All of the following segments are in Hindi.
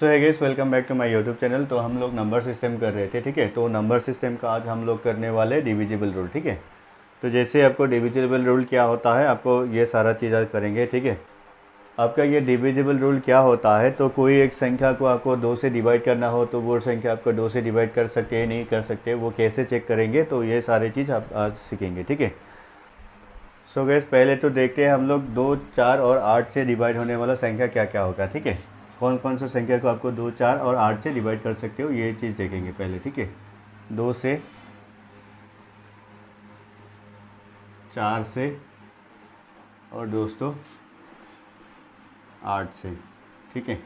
So hi guys, welcome back to my YouTube channel. तो हम लोग नंबर सिस्टम कर रहे थे, ठीक है। तो नंबर सिस्टम का आज हम लोग करने वाले डिविजिबल रूल, ठीक है। तो जैसे आपको डिविजिबल रूल क्या होता है, आपको ये सारा चीज़ आज करेंगे, ठीक है। आपका ये डिविजिबल रूल क्या होता है, तो कोई एक संख्या को आपको 2 से डिवाइड करना हो तो वो संख्या आपको 2 से डिवाइड कर सकते हैं, नहीं कर सकते, वो कैसे चेक करेंगे, तो ये सारी चीज़ आप आज सीखेंगे, ठीक है। सो गाइस, पहले तो देखते हैं हम लोग 2, 4 और 8 से डिवाइड होने वाला संख्या क्या क्या होगा, ठीक है। कौन कौन सा संख्या को आपको 2, 4 और 8 से डिवाइड कर सकते हो, ये चीज़ देखेंगे पहले, ठीक है। 2 से, 4 से और दोस्तों 8 से, ठीक है।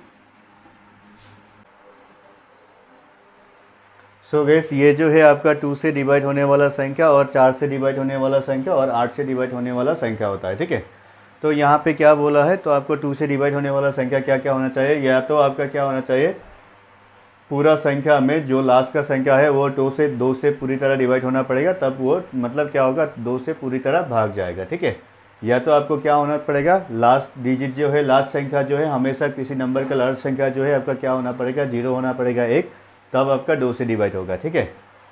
सो गाइस, ये जो है आपका 2 से डिवाइड होने वाला संख्या और 4 से डिवाइड होने वाला संख्या और 8 से डिवाइड होने वाला संख्या होता है, ठीक है। तो यहाँ पे क्या बोला है, तो आपको 2 से डिवाइड होने वाला संख्या क्या क्या होना चाहिए, या तो आपका क्या होना चाहिए, पूरा संख्या में जो लास्ट का संख्या है वो 2 से पूरी तरह डिवाइड होना पड़ेगा, तब वो मतलब क्या होगा, 2 से पूरी तरह भाग जाएगा, ठीक है। या तो आपको क्या होना पड़ेगा, लास्ट डिजिट जो है, लास्ट संख्या जो है, हमेशा किसी नंबर का लास्ट संख्या जो है आपका क्या होना पड़ेगा, 0 होना पड़ेगा 1, तब आपका 2 से डिवाइड होगा, ठीक है।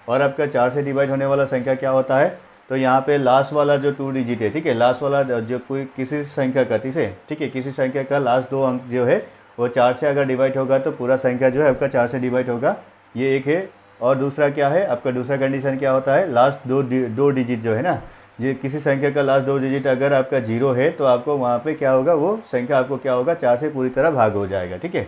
और आपका 4 से डिवाइड होने वाला संख्या क्या होता है, तो यहाँ पे लास्ट वाला जो 2 डिजिट है, ठीक है, लास्ट वाला जो कोई किसी संख्या का, ठीक है, किसी संख्या का लास्ट 2 अंक जो है वो 4 से अगर डिवाइड होगा तो पूरा संख्या जो है आपका 4 से डिवाइड होगा, ये एक है। और दूसरा क्या है, आपका दूसरा कंडीशन क्या होता है, लास्ट दो डिजिट जो है ना, ये किसी संख्या का लास्ट 2 डिजिट अगर आपका 0 है तो आपको वहाँ पे क्या होगा, वो संख्या आपको क्या होगा, 4 से पूरी तरह भाग हो जाएगा, ठीक है।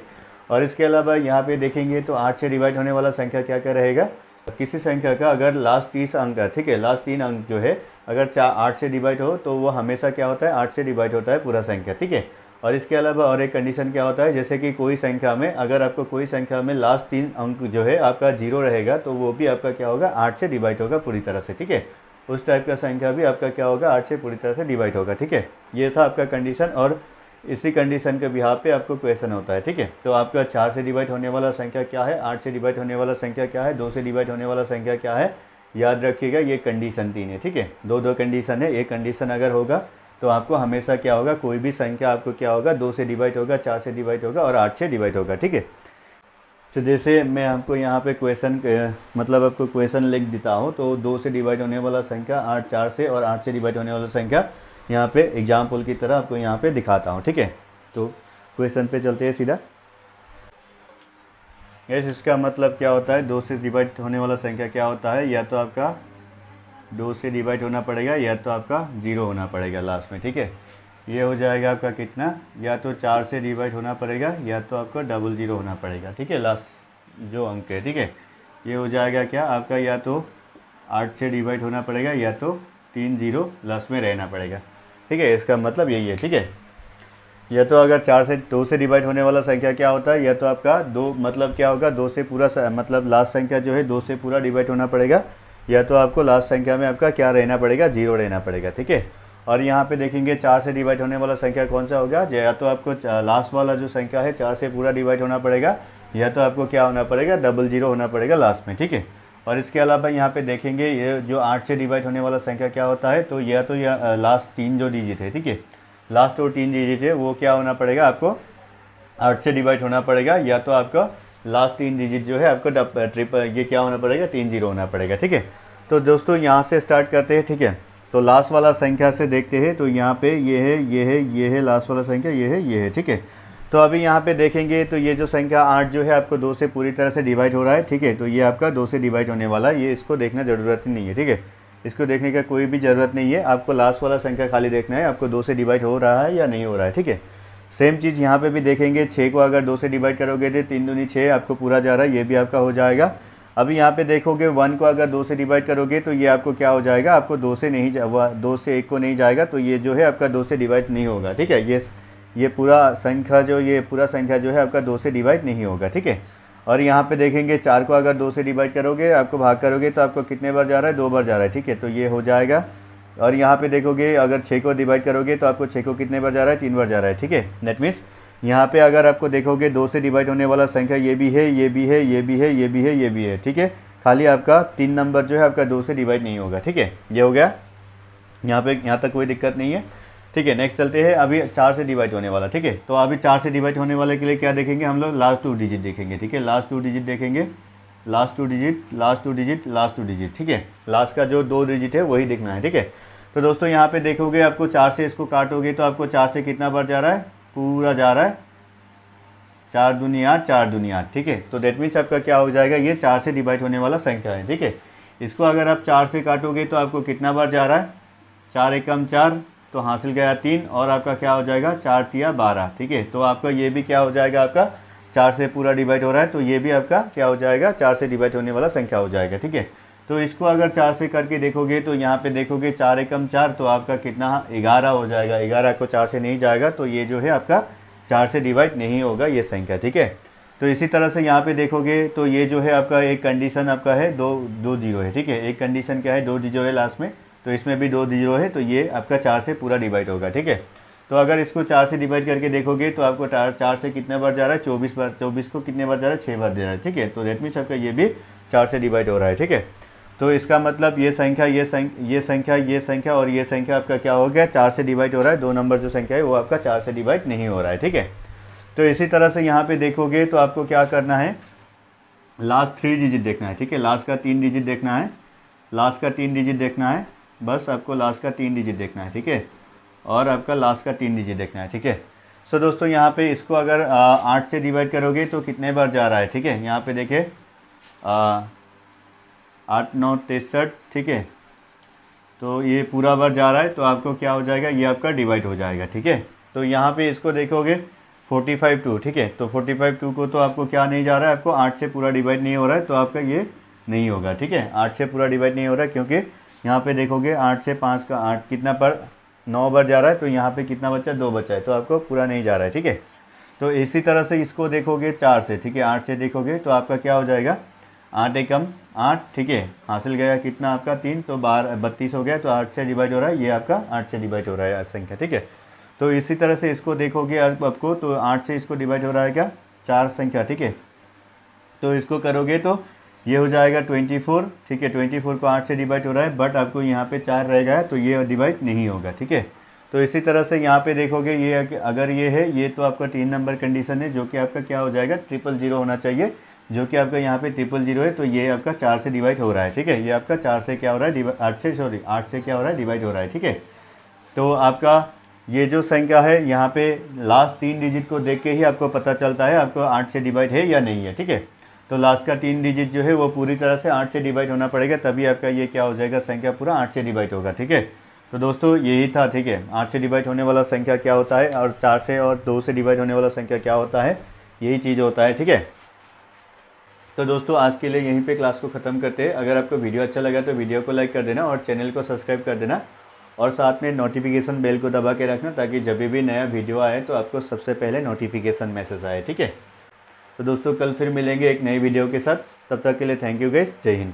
और इसके अलावा यहाँ पे देखेंगे तो 8 से डिवाइड होने वाला संख्या क्या क्या रहेगा, किसी संख्या का अगर लास्ट 30 अंक है, ठीक है, लास्ट 3 अंक जो है अगर 8 से डिवाइड हो तो वो हमेशा क्या होता है, 8 से डिवाइड होता है पूरा संख्या, ठीक है। और इसके अलावा और एक कंडीशन क्या होता है, जैसे कि कोई संख्या में अगर आपको कोई संख्या में लास्ट 3 अंक जो है आपका 0 रहेगा तो वो भी आपका क्या होगा, 8 से डिवाइड होगा पूरी तरह से, ठीक है। उस टाइप का संख्या भी आपका क्या होगा, 8 से पूरी तरह से डिवाइड होगा, ठीक है। ये था आपका कंडीशन, और इसी कंडीशन के बिहाफ पे आपको क्वेश्चन होता है, ठीक है। तो आपका 4 से डिवाइड होने वाला संख्या क्या है, 8 से डिवाइड होने वाला संख्या क्या है, 2 से डिवाइड होने वाला संख्या क्या है, याद रखिएगा ये कंडीशन 3 है, ठीक है। दो कंडीशन है, एक कंडीशन अगर होगा तो आपको हमेशा क्या होगा, कोई भी संख्या आपको क्या होगा, 2 से डिवाइड होगा, 4 से डिवाइड होगा और 8 से डिवाइड होगा, ठीक है। तो जैसे मैं आपको यहाँ पे क्वेश्चन मतलब आपको क्वेश्चन लिख देता हूँ, तो 2 से डिवाइड होने वाला संख्या 8 4 से और 8 से डिवाइड होने वाला संख्या यहाँ पे एग्जाम्पल की तरह आपको यहाँ पे दिखाता हूँ, ठीक है। तो क्वेश्चन पे चलते हैं सीधा। यस, इसका मतलब क्या होता है, 2 से डिवाइड होने वाला संख्या क्या होता है, या तो आपका 2 से डिवाइड होना पड़ेगा या तो आपका 0 होना पड़ेगा लास्ट में, ठीक है। ये हो जाएगा आपका कितना, या तो 4 से डिवाइड होना पड़ेगा या तो आपका 00 होना पड़ेगा, ठीक है, लास्ट जो अंक है, ठीक है। ये हो जाएगा क्या आपका, या तो 8 से डिवाइड होना पड़ेगा या तो 3 0 लास्ट में रहना पड़ेगा, ठीक है। इसका मतलब यही है, ठीक है। या तो अगर 2 से डिवाइड होने वाला संख्या क्या होता है, या तो आपका 2 मतलब क्या होगा, 2 से पूरा मतलब लास्ट संख्या जो है 2 से पूरा डिवाइड होना पड़ेगा, या तो आपको लास्ट संख्या में आपका क्या रहना पड़ेगा, 0 रहना पड़ेगा, ठीक है। और यहाँ पे देखेंगे 4 से डिवाइड होने वाला संख्या कौन सा होगा, या तो आपको लास्ट वाला जो संख्या है 4 से पूरा डिवाइड होना पड़ेगा, या तो आपको क्या होना पड़ेगा, 00 होना पड़ेगा लास्ट में, ठीक है। और इसके अलावा यहाँ पे देखेंगे ये जो 8 से डिवाइड होने वाला संख्या क्या होता है, तो या तो लास्ट 3 जो डिजिट है, ठीक है, लास्ट और 3 डिजिट है वो क्या होना पड़ेगा, आपको 8 से डिवाइड होना पड़ेगा, या तो आपका लास्ट 3 डिजिट जो है आपको ट्रिपल ये क्या होना पड़ेगा, 3 0 होना पड़ेगा, ठीक है। तो दोस्तों यहाँ से स्टार्ट करते हैं, ठीक है। तो लास्ट वाला संख्या से देखते हैं, तो यहाँ पे ये है लास्ट वाला संख्या, ये है, ठीक है। तो अभी यहाँ पे देखेंगे तो ये जो संख्या 8 जो है आपको 2 से पूरी तरह से डिवाइड हो रहा है, ठीक है। तो ये आपका 2 से डिवाइड होने वाला है, ये इसको देखना ज़रूरत ही नहीं है, ठीक है। इसको देखने का कोई भी ज़रूरत नहीं है, आपको लास्ट वाला संख्या खाली देखना है, आपको 2 से डिवाइड हो रहा है या नहीं हो रहा है, ठीक है। सेम चीज़ यहाँ पे भी देखेंगे, 6 को अगर 2 से डिवाइड करोगे तो 3 दूनी 6 आपको पूरा जा रहा है, ये भी आपका हो जाएगा। अभी यहाँ पे देखोगे 1 को अगर 2 से डिवाइड करोगे तो ये आपको क्या हो जाएगा, आपको 2 से 1 को नहीं जाएगा, तो ये जो है आपका 2 से डिवाइड नहीं होगा, ठीक है। ये पूरा संख्या जो है आपका 2 से डिवाइड नहीं होगा, ठीक है। और यहाँ पे देखेंगे 4 को अगर 2 से डिवाइड करोगे, आपको भाग करोगे तो आपको कितने बार जा रहा है, 2 बार जा रहा है, ठीक है। तो ये हो जाएगा। और यहाँ पे देखोगे अगर 6 को डिवाइड करोगे तो आपको 6 को कितने बार जा रहा है, 3 बार जा रहा है, ठीक है। दैट मीन्स यहाँ पे अगर आपको देखोगे 2 से डिवाइड होने वाला संख्या ये भी है, ये भी है, ये भी है, ये भी है, ये भी है, ठीक है। खाली आपका 3 नंबर जो है आपका 2 से डिवाइड नहीं होगा, ठीक है। ये हो गया, यहाँ तक कोई दिक्कत नहीं है। ठीक है। नेक्स्ट चलते हैं, अभी 4 से डिवाइड होने वाला, ठीक है। तो अभी 4 से डिवाइड होने वाले के लिए क्या देखेंगे हम लोग, लास्ट 2 डिजिट देखेंगे, ठीक है। लास्ट 2 डिजिट देखेंगे, last 2 digit, last 2 digit, last 2 digit, ठीक है। लास्ट का जो 2 डिजिट है वही देखना है, ठीक है। तो दोस्तों यहाँ पे देखोगे आपको 4 से इसको काटोगे तो आपको 4 से कितना बार जा रहा है, पूरा जा रहा है 4 दूनी 8, 4 दूनी 8, ठीक है। तो दैट मीन्स आपका क्या हो जाएगा, ये 4 से डिवाइड होने वाला संख्या है, ठीक है। इसको अगर आप 4 से काटोगे तो आपको कितना बार जा रहा है, 4 एकम 4, तो हासिल गया 3, और आपका क्या हो जाएगा 4 तिया 12, ठीक है। तो आपका ये भी क्या हो जाएगा, आपका 4 से पूरा डिवाइड हो रहा है, तो ये भी आपका क्या हो जाएगा, 4 से डिवाइड होने वाला संख्या हो जाएगा, ठीक है। तो इसको अगर 4 से करके देखोगे तो यहाँ पे देखोगे 4 एकम 4, तो आपका कितना 11 हो जाएगा। 11 को 4 से नहीं जाएगा, तो ये जो है आपका 4 से डिवाइड नहीं होगा ये संख्या, ठीक है। तो इसी तरह से यहाँ पे देखोगे तो ये जो है आपका एक कंडीशन आपका है दो जीरो है, ठीक है। एक कंडीशन क्या है, 2 जीरो है लास्ट में, तो इसमें भी 2 जीरो है, तो ये आपका 4 से पूरा डिवाइड होगा, ठीक है। तो अगर इसको 4 से डिवाइड करके देखोगे तो आपको 4 से कितने बार जा रहा है, 24 बार। 24 को कितने बार जा रहा है, 6 बार दे रहा है, ठीक है। तो दैट मीन्स आपका ये भी 4 से डिवाइड हो रहा है, ठीक है। तो इसका मतलब ये संख्या और ये संख्या आपका क्या हो गया, 4 से डिवाइड हो रहा है। 2 नंबर जो संख्या है वो आपका 4 से डिवाइड नहीं हो रहा है, ठीक है। तो इसी तरह से यहाँ पे देखोगे तो आपको क्या करना है, लास्ट 3 डिजिट देखना है, ठीक है। लास्ट का 3 डिजिट देखना है, लास्ट का 3 डिजिट देखना है, बस आपको लास्ट का 3 डिजिट देखना है, ठीक है। और आपका लास्ट का 3 डिजिट देखना है, ठीक है। सो दोस्तों यहाँ पे इसको अगर 8 से डिवाइड करोगे तो कितने बार जा रहा है, ठीक है। यहाँ पे देखिए 8 9 63, ठीक है। तो ये पूरा बार जा रहा है, तो आपको क्या हो जाएगा, ये आपका डिवाइड हो जाएगा, ठीक है। तो यहाँ पे इसको देखोगे 45 2, ठीक है। तो 45 2 को तो आपको क्या नहीं जा रहा है, आपको 8 से पूरा डिवाइड नहीं हो रहा है, तो आपका ये नहीं होगा, ठीक है। 8 से पूरा डिवाइड नहीं हो रहा है, क्योंकि यहाँ पे देखोगे 8 से 5 का 8 कितना पर 9 बार जा रहा है, तो यहाँ पे कितना बचा, 2 बचा है, तो आपको पूरा नहीं जा रहा है, ठीक है। तो इसी तरह से इसको देखोगे 4 से, ठीक है। 8 से देखोगे तो आपका क्या हो जाएगा, 8 एकम 8, ठीक है। हासिल गया कितना आपका 3, तो 32 हो गया, तो 8 से डिवाइड हो रहा है, ये आपका 8 से डिवाइड हो रहा है संख्या, ठीक है। तो इसी तरह से इसको देखोगे आपको, तो 8 से इसको डिवाइड हो रहा है क्या, 4 संख्या, ठीक है। तो इसको करोगे तो ये हो जाएगा 24, ठीक है। 24 को 8 से डिवाइड हो रहा है, बट आपको यहाँ पे 4 रहेगा, तो ये डिवाइड नहीं होगा, ठीक है। तो इसी तरह से यहाँ पे देखोगे ये अगर ये है, ये तो आपका 3 नंबर कंडीशन है, जो कि आपका क्या हो जाएगा, 000 होना चाहिए, जो कि आपका यहाँ पे 000 है, तो ये आपका 4 से डिवाइड हो रहा है, ठीक है। ये आपका 4 से क्या हो रहा है, 8 से क्या हो रहा है, डिवाइड हो रहा है, ठीक है। तो आपका ये जो संख्या है यहाँ पे लास्ट 3 डिजिट को देख के ही आपको पता चलता है आपको 8 से डिवाइड है या नहीं है, ठीक है। तो लास्ट का 3 डिजिट जो है वो पूरी तरह से 8 से डिवाइड होना पड़ेगा, तभी आपका ये क्या हो जाएगा, संख्या पूरा 8 से डिवाइड होगा, ठीक है। तो दोस्तों यही था, ठीक है। 8 से डिवाइड होने वाला संख्या क्या होता है, और 4 से और 2 से डिवाइड होने वाला संख्या क्या होता है, यही चीज़ होता है, ठीक है। तो दोस्तों आज के लिए यहीं पे क्लास को ख़त्म करते हैं। अगर आपको वीडियो अच्छा लगा तो वीडियो को लाइक कर देना और चैनल को सब्सक्राइब कर देना, और साथ में नोटिफिकेशन बेल को दबा के रखना, ताकि जब भी नया वीडियो आए तो आपको सबसे पहले नोटिफिकेशन मैसेज आए, ठीक है। तो दोस्तों कल फिर मिलेंगे एक नई वीडियो के साथ, तब तक के लिए थैंक यू गाइस, जय हिंद।